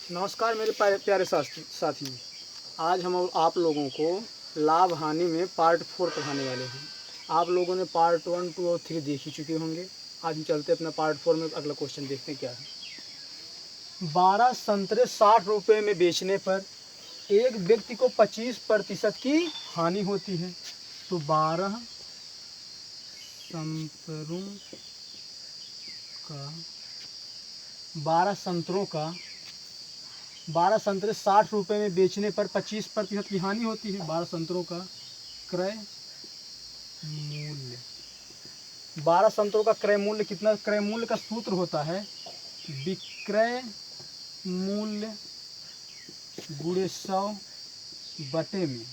नमस्कार मेरे प्यारे साथियों। आज हम आप लोगों को लाभ हानि में पार्ट 4 पढ़ाने वाले हैं। आप लोगों ने पार्ट 1, 2 और 3 देख ही चुके होंगे। आज हम चलते अपना पार्ट 4 में। अगला क्वेश्चन देखते हैं क्या है। 12 संतरे 60 रुपये में बेचने पर एक व्यक्ति को 25% की हानि होती है। तो 12 संतरे 60 रुपये में बेचने पर 25% की हानि होती है। 12 संतरों का क्रय मूल्य, 12 संतरों का क्रय मूल्य कितना? क्रय मूल्य का सूत्र होता है विक्रय मूल्य गुणे 100 बटे में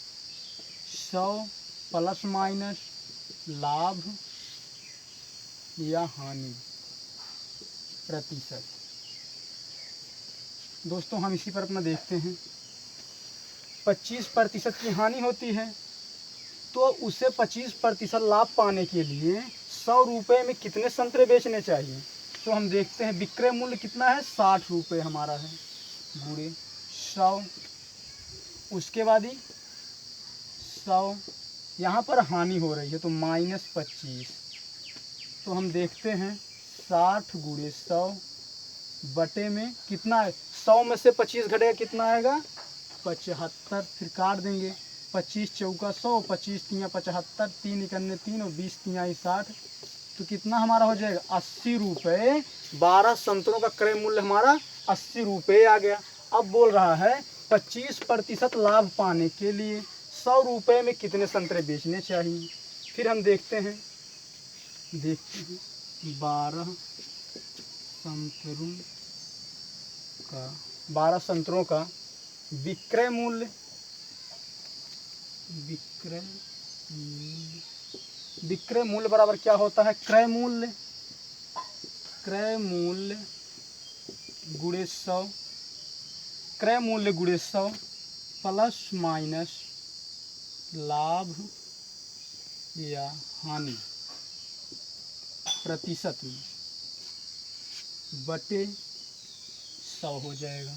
100 प्लस माइनस लाभ या हानि प्रतिशत। दोस्तों हम इसी पर अपना देखते हैं। 25% की हानि होती है तो उसे 25% लाभ पाने के लिए 100 रुपये में कितने संतरे बेचने चाहिए? तो हम देखते हैं विक्रय मूल्य कितना है, 60 रुपये हमारा है, गुणे 100। उसके बाद ही 100, यहाँ पर हानि हो रही है तो -25। तो हम देखते हैं 60 गुणे 100 बटे में कितना है, 100 में से 25 घटेगा कितना आएगा, 75। फिर काट देंगे, 25 चौका 100, 25 तियाँ 75, 3 इकन्ने 3 और 20 तियाँ 60। तो कितना हमारा हो जाएगा, 80 रुपये। 12 संतरों का क्रय मूल्य हमारा 80 रुपये आ गया। अब बोल रहा है 25% लाभ पाने के लिए 100 रुपये में कितने संतरे बेचने चाहिए। फिर हम देखते हैं 12 संतरों का विक्रय मूल्य बराबर क्या होता है, क्रय मूल्य गुणे 100, क्रय मूल्य गुणे 100 प्लस माइनस लाभ या हानि प्रतिशत में बटे 100 हो जाएगा।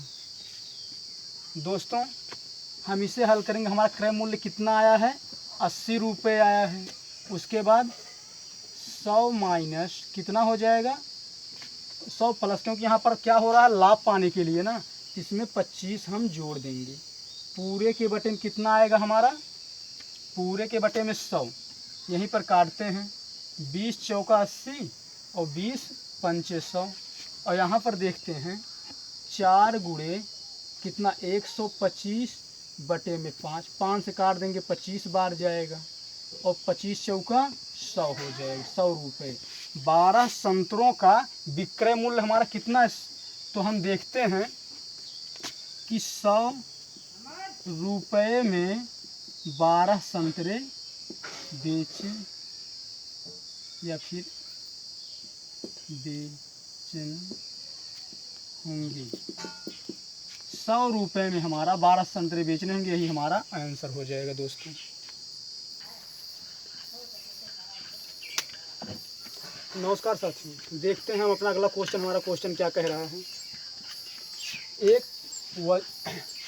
दोस्तों हम इसे हल करेंगे। हमारा क्रय मूल्य कितना आया है, 80 रुपये आया है। उसके बाद 100 माइनस कितना हो जाएगा, 100 प्लस, क्योंकि यहाँ पर क्या हो रहा है, लाभ पाने के लिए ना, इसमें 25 हम जोड़ देंगे। पूरे के बटे में कितना आएगा हमारा, पूरे के बटे में 100, यहीं पर काटते हैं, 20 चौका 80 और 20 पंचे 100। और यहाँ पर देखते हैं 4 गुणे कितना, 125 बटे में 5, 5 से काट देंगे, 25 बार जाएगा और 25 चौका 100 हो जाएगा, 100 रुपये। 12 संतरों का विक्रय मूल्य हमारा कितना है, तो हम देखते हैं कि 100 रुपये में 12 संतरे बेचे या फिर बेचने होंगे। 100 रुपये में हमारा 12 संतरे बेचने होंगे, यही हमारा आंसर हो जाएगा। दोस्तों नमस्कार साथियों, देखते हैं हम अपना अगला क्वेश्चन। हमारा क्वेश्चन क्या कह रहा है।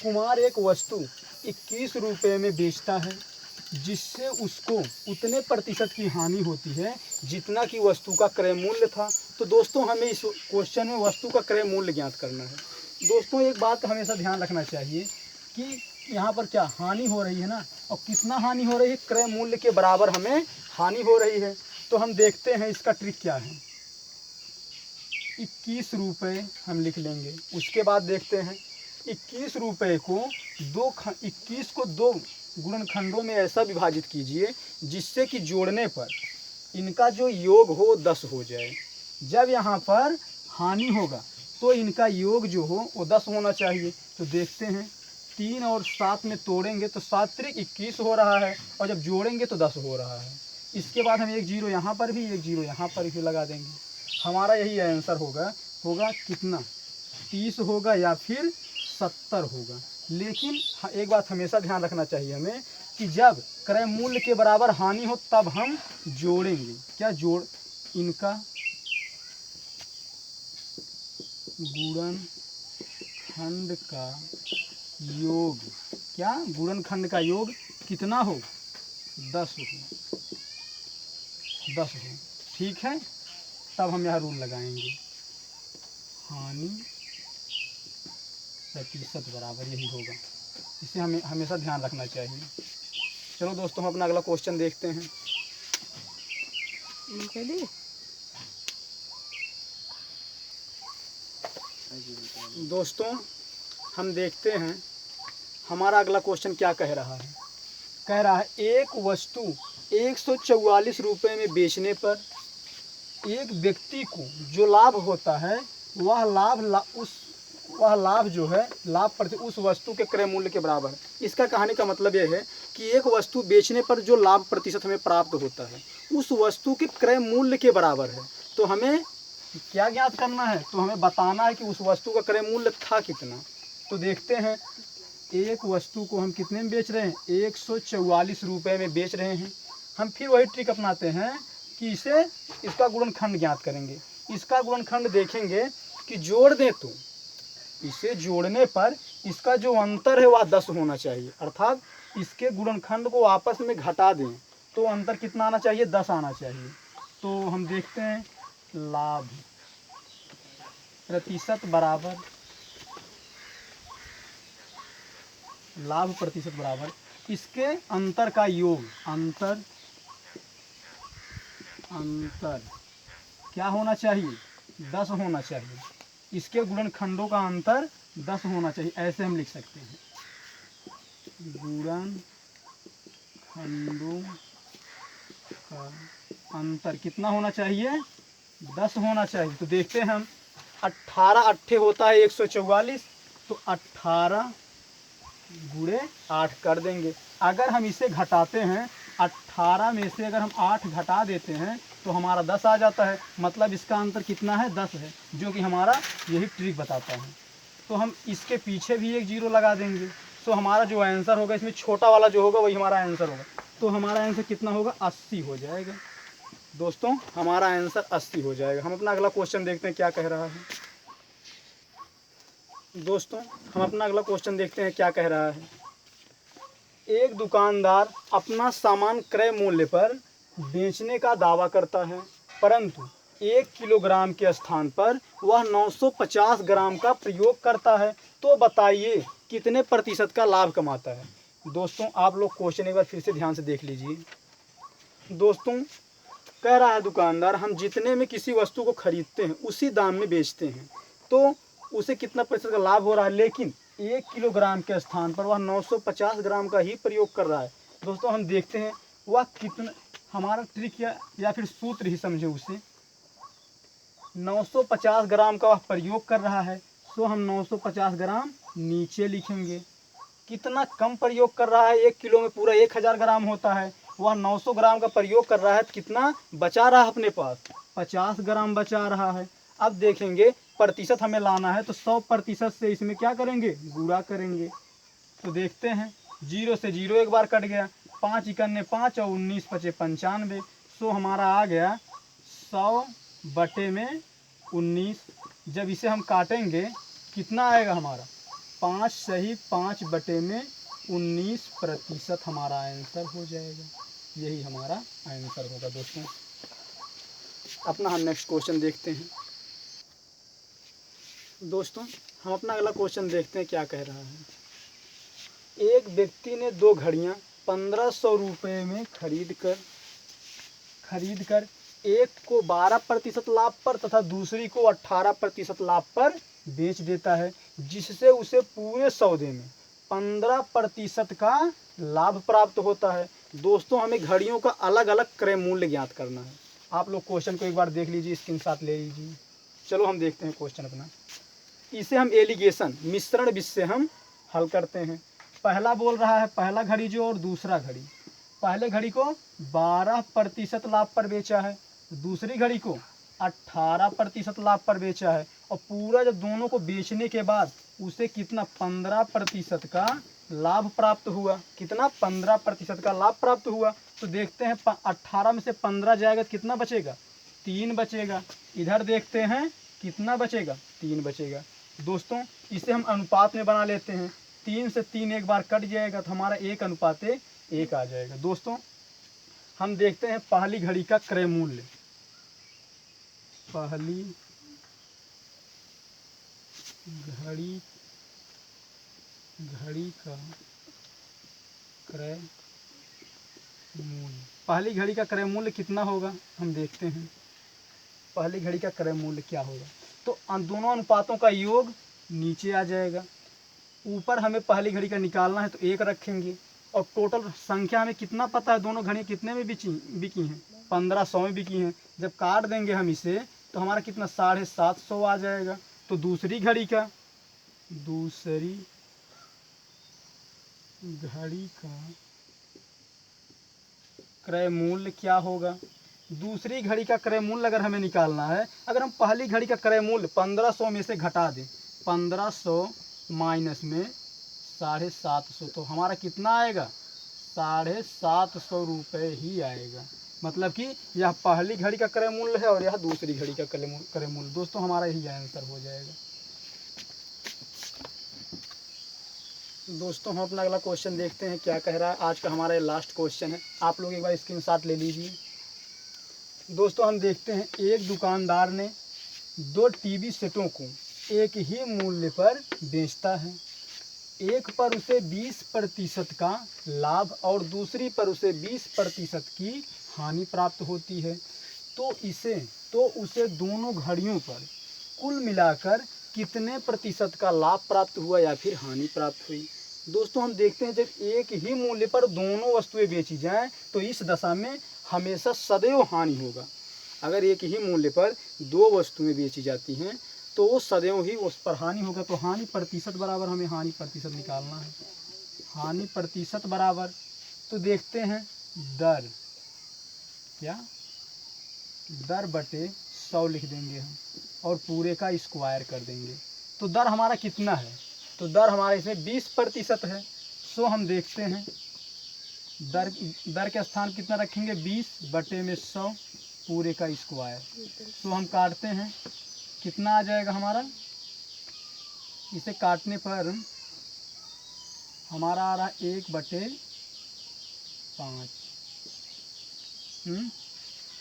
कुमार एक वस्तु 21 रुपये में बेचता है, जिससे उसको उतने प्रतिशत की हानि होती है जितना कि वस्तु का क्रय मूल्य था। तो दोस्तों हमें इस क्वेश्चन में वस्तु का क्रय मूल्य ज्ञात करना है। दोस्तों एक बात का हमेशा ध्यान रखना चाहिए कि यहाँ पर क्या हानि हो रही है ना, और कितना हानि हो रही है, क्रय मूल्य के बराबर हमें हानि हो रही है। तो हम देखते हैं इसका ट्रिक क्या है। 21 रुपये हम लिख लेंगे। उसके बाद देखते हैं 21 रुपये को 21 को 2 गुणनखंडों में ऐसा विभाजित कीजिए जिससे कि जोड़ने पर इनका जो योग हो 10 हो जाए। जब यहाँ पर हानि होगा तो इनका योग जो हो वो 10 होना चाहिए। तो देखते हैं 3 और 7 में तोड़ेंगे तो 7 त्रिक 21 हो रहा है, और जब जोड़ेंगे तो 10 हो रहा है। इसके बाद हम एक जीरो यहाँ पर भी, एक जीरो यहाँ पर भी लगा देंगे। हमारा यही आंसर होगा कितना, 30 होगा या फिर 70 होगा। लेकिन एक बात हमेशा ध्यान रखना चाहिए हमें कि जब क्रय मूल्य के बराबर हानि हो तब हम जोड़ेंगे। क्या जोड़, इनका गुणन गुणनखंड का योग, क्या गुणनखंड का योग कितना हो, 10 हो, 10 हो। ठीक है, तब हम यहाँ रूल लगाएंगे, हानि प्रतिशत बराबर यही होगा। इसे हमें हमेशा ध्यान रखना चाहिए। चलो दोस्तों, हम अपना अगला क्वेश्चन देखते हैं। दोस्तों, हम देखते हैं हमारा अगला क्वेश्चन क्या कह रहा है। कह रहा है एक वस्तु 144 रुपये में बेचने पर एक व्यक्ति को जो लाभ होता है वह लाभ जो है लाभ प्रति उस वस्तु के क्रय मूल्य के बराबर है। इसका कहने का मतलब यह है कि एक वस्तु बेचने पर जो लाभ प्रतिशत हमें प्राप्त होता है उस वस्तु के क्रय मूल्य के बराबर है। तो हमें क्या ज्ञात करना है, तो हमें बताना है कि उस वस्तु का क्रय मूल्य था कितना। तो देखते हैं, एक वस्तु को हम कितने में बेच रहे हैं, 144 रुपये में बेच रहे हैं। हम फिर वही ट्रिक अपनाते हैं कि इसका गुणनखंड ज्ञात करेंगे। इसका गुणनखंड देखेंगे कि जोड़ दें तो इसे जोड़ने पर इसका जो अंतर है वह 10 होना चाहिए, अर्थात इसके गुणनखंड को आपस में घटा दें तो अंतर कितना आना चाहिए, 10 आना चाहिए। तो हम देखते हैं, लाभ प्रतिशत बराबर लाभ प्रतिशत बराबर इसके अंतर का योग, अंतर क्या होना चाहिए, 10 होना चाहिए। इसके गुणनखंडों का अंतर 10 होना चाहिए। ऐसे हम लिख सकते हैं, गुणनखंडों का अंतर कितना होना चाहिए, 10 होना चाहिए। तो देखते हैं हम, 18 अट्ठे होता है 144, तो 18 गुणे 8 कर देंगे। अगर हम इसे घटाते हैं, 18 में से अगर हम 8 घटा देते हैं तो हमारा 10 आ जाता है, मतलब इसका अंतर कितना है, 10 है, जो कि हमारा यही ट्रिक बताता है। तो हम इसके पीछे भी एक जीरो लगा देंगे, तो हमारा जो आंसर होगा इसमें छोटा वाला जो होगा वही हमारा आंसर होगा। तो हमारा आंसर कितना होगा, 80 हो जाएगा। दोस्तों, हमारा आंसर 80 हो जाएगा। हम अपना अगला क्वेश्चन देखते हैं क्या कह रहा है। दोस्तों, हम अपना अगला क्वेश्चन देखते हैं क्या कह रहा है। एक दुकानदार अपना सामान क्रय मूल्य पर बेचने का दावा करता है, परंतु 1 किलोग्राम के स्थान पर वह 950 ग्राम का प्रयोग करता है। तो बताइए कितने प्रतिशत का लाभ कमाता है। दोस्तों, आप लोग क्वेश्चन एक बार फिर से ध्यान से देख लीजिए। दोस्तों, कह रहा है दुकानदार, हम जितने में किसी वस्तु को खरीदते हैं उसी दाम में बेचते हैं, तो उसे कितना प्रतिशत का लाभ हो रहा है, लेकिन 1 किलोग्राम के स्थान पर वह 950 ग्राम का ही प्रयोग कर रहा है। दोस्तों, हम देखते हैं वह कितना, हमारा ट्रिक या फिर सूत्र ही समझे उसे, 950 ग्राम का वह प्रयोग कर रहा है, तो हम 950 ग्राम नीचे लिखेंगे। कितना कम प्रयोग कर रहा है, 1 किलो में पूरा 1000 ग्राम होता है, वह 900 ग्राम का प्रयोग कर रहा है, तो कितना बचा रहा है अपने पास, 50 ग्राम बचा रहा है। अब देखेंगे प्रतिशत हमें लाना है, तो 100% से इसमें क्या करेंगे, गुणा करेंगे। तो देखते हैं, 0 से 0 एक बार कट गया, 5 इकन्ने 5 और 19 पचे 95, सो हमारा आ गया 100/19। जब इसे हम काटेंगे कितना आएगा हमारा, 5 सही 5/19% हमारा आंसर हो जाएगा। यही हमारा आंसर होगा। दोस्तों, अपना हम नेक्स्ट क्वेश्चन देखते हैं। दोस्तों, हम अपना अगला क्वेश्चन देखते हैं क्या कह रहा है। एक व्यक्ति ने 2 घड़ियाँ 1500 रुपये में खरीद कर एक को 12% लाभ पर तथा दूसरी को 18% लाभ पर बेच देता है, जिससे उसे पूरे सौदे में 15% का लाभ प्राप्त होता है। दोस्तों, हमें घड़ियों का अलग अलग क्रय मूल्य ज्ञात करना है। आप लोग क्वेश्चन को एक बार देख लीजिए, स्क्रीनशॉट ले लीजिए। चलो हम देखते हैं क्वेश्चन अपना। इसे हम एलिगेशन मिश्रण विधि से हम हल करते हैं। पहला बोल रहा है, पहला घड़ी जो और दूसरा घड़ी, पहले घड़ी को 12% लाभ पर बेचा है, दूसरी घड़ी को 18% लाभ पर बेचा है, और पूरा जब दोनों को बेचने के बाद उसे कितना 15% का लाभ प्राप्त हुआ। कितना, 15% का लाभ प्राप्त हुआ। तो देखते हैं 18 में से 15 जाएगा तो कितना बचेगा, 3 बचेगा। इधर देखते हैं कितना बचेगा, 3 बचेगा। दोस्तों इसे हम अनुपात में बना लेते हैं। 3 से 3 एक बार कट जाएगा तो हमारा 1:1 आ जाएगा। दोस्तों हम देखते हैं पहली घड़ी का क्रय मूल्य। पहली घड़ी का क्रय मूल्य, पहली घड़ी का क्रय मूल्य कितना होगा हम देखते हैं। पहली घड़ी का क्रय मूल्य क्या होगा, तो दोनों अनुपातों का योग नीचे आ जाएगा। ऊपर हमें पहली घड़ी का निकालना है तो 1 रखेंगे, और टोटल संख्या हमें कितना पता है, दोनों घड़ियाँ कितने में बिकी हैं, 1500 में बिकी हैं। जब काट देंगे हम इसे तो हमारा कितना 750 आ जाएगा। तो दूसरी घड़ी का क्रय मूल्य क्या होगा। दूसरी घड़ी का क्रय मूल्य अगर हमें निकालना है, अगर हम पहली घड़ी का क्रय मूल्य 1500 में से घटा दें, 1500 माइनस में 750, तो हमारा कितना आएगा 750 रुपये ही आएगा। मतलब कि यह पहली घड़ी का क्रय मूल्य है और यह दूसरी घड़ी का क्रय मूल्य। दोस्तों हमारा यही आंसर हो जाएगा। दोस्तों हम अपना अगला क्वेश्चन देखते हैं क्या कह रहा है। आज का हमारा ये लास्ट क्वेश्चन है, आप लोग एक बार स्क्रीनशॉट ले लीजिए। दोस्तों हम देखते हैं एक दुकानदार ने 2 टीवी सेटों को एक ही मूल्य पर बेचता है। एक पर उसे 20% का लाभ और दूसरी पर उसे 20% की हानि प्राप्त होती है। तो उसे दोनों घड़ियों पर कुल मिलाकर कितने प्रतिशत का लाभ प्राप्त हुआ या फिर हानि प्राप्त हुई। दोस्तों हम देखते हैं जब एक ही मूल्य पर दोनों वस्तुएं बेची जाएं तो इस दशा में हमेशा सदैव हानि होगा। अगर एक ही मूल्य पर 2 वस्तुएं बेची जाती हैं तो वो सदैव ही उस पर हानि होगा। तो हानि प्रतिशत बराबर हमें हानि प्रतिशत निकालना है। हानि प्रतिशत बराबर, तो देखते हैं दर बटे 100 लिख देंगे हम और पूरे का स्क्वायर कर देंगे। तो दर हमारा कितना है, तो दर हमारा इसमें 20% है। सो हम देखते हैं दर के स्थान कितना रखेंगे, 20/100 पूरे का स्क्वायर। सो हम काटते हैं, कितना आ जाएगा हमारा, इसे काटने पर हमारा आ रहा 1/5।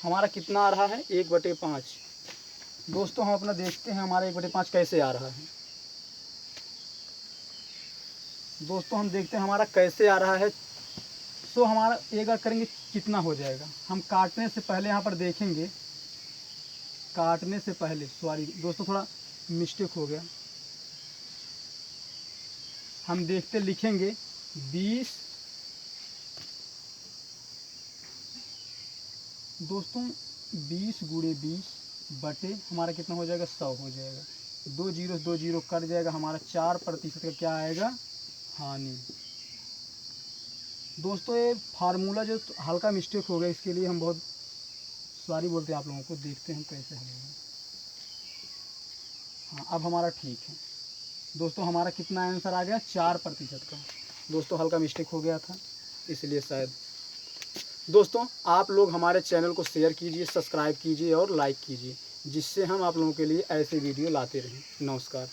हमारा कितना आ रहा है 1/5। दोस्तों हम अपना देखते हैं हमारा 1/5 कैसे आ रहा है। दोस्तों हम देखते हैं हमारा कैसे आ रहा है। सो हमारा एक बार करेंगे कितना हो जाएगा, हम काटने से पहले यहाँ पर देखेंगे। काटने से पहले सॉरी दोस्तों थोड़ा मिस्टेक हो गया, हम देखते लिखेंगे 20। दोस्तों 20 × 20 बटे हमारा कितना हो जाएगा 100 हो जाएगा। 2 0 कट जाएगा, हमारा 4% का क्या आएगा, हानि। दोस्तों ये फार्मूला जो हल्का मिस्टेक हो गया, इसके लिए हम बहुत सॉरी बोलते हैं आप लोगों को। देखते हैं कैसे हलेगा। हाँ अब हमारा ठीक है। दोस्तों हमारा कितना आंसर आ गया 4% का। दोस्तों हल्का मिस्टेक हो गया था इसलिए शायद। दोस्तों आप लोग हमारे चैनल को शेयर कीजिए, सब्सक्राइब कीजिए और लाइक कीजिए, जिससे हम आप लोगों के लिए ऐसे वीडियो लाते रहें। नमस्कार।